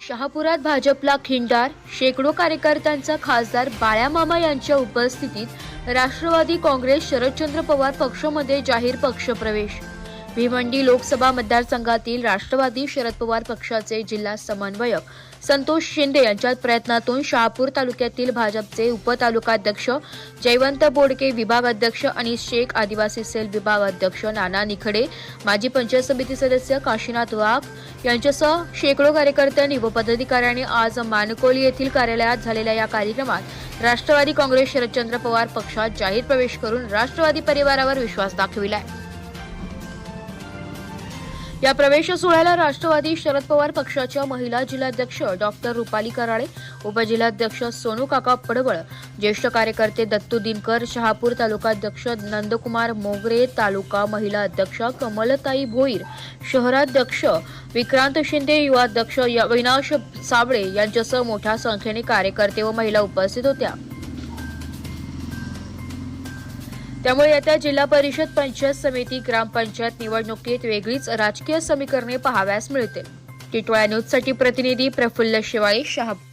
शहापुरात भाजपला खिंडार, शेकडो कार्यकर्त्यांचा खासदार बाळ्यामामा यांच्या उपस्थितीत राष्ट्रवादी काँग्रेस शरदचंद्र पवार पक्षामध्ये जाहीर पक्षप्रवेश। भिवंडी लोकसभा मतदारसंघातील राष्ट्रवादी शरद पवार पक्षाचे जिल्हा समन्वयक संतोष शिंदे यांच्या प्रयत्नातून शहापूर तालुक्यातील भाजपचे उपतालुकाध्यक्ष जयवंत बोडके, विभाग अध्यक्ष अनिश शेख, आदिवासी सेल विभाग अध्यक्ष नाना निखडे, माजी पंचायत समिती सदस्य काशीनाथ वाघ यांच्यासह शेकडो कार्यकर्त्यांनी व पदाधिकाऱ्यांनी आज मानकोली येथील कार्यालयात झालेल्या या कार्यक्रमात राष्ट्रवादी काँग्रेस शरदचंद्र पवार पक्षात जाहीर प्रवेश करून राष्ट्रवादी परिवारावर विश्वास दाखविलाय। या प्रवेश सोहळ्याला राष्ट्रवादी शरद पवार पक्षाच्या महिला जिल्हाध्यक्ष डॉक्टर रुपाली कराळे, उपजिल्हाध्यक्ष सोनू काका पडवळ, ज्येष्ठ कार्यकर्ते दत्तू दिनकर, शहापूर तालुकाध्यक्ष नंदकुमार मोगरे, तालुका महिला अध्यक्ष कमलताई भोईर, शहराध्यक्ष विक्रांत शिंदे, युवाध्यक्ष अविनाश साबळे यांच्यासह मोठ्या संख्येने कार्यकर्ते व महिला उपस्थित होत्या। त्यामुळे येत्या जिल्हा परिषद, पंचायत समिती, ग्रामपंचायत निवडणुकीत वेगळीच राजकीय समीकरणे पाहाव्यास मिळतील। टिटवाळा न्यूजसाठी प्रतिनिधी प्रफुल्ल शिवाळे, शहापूर।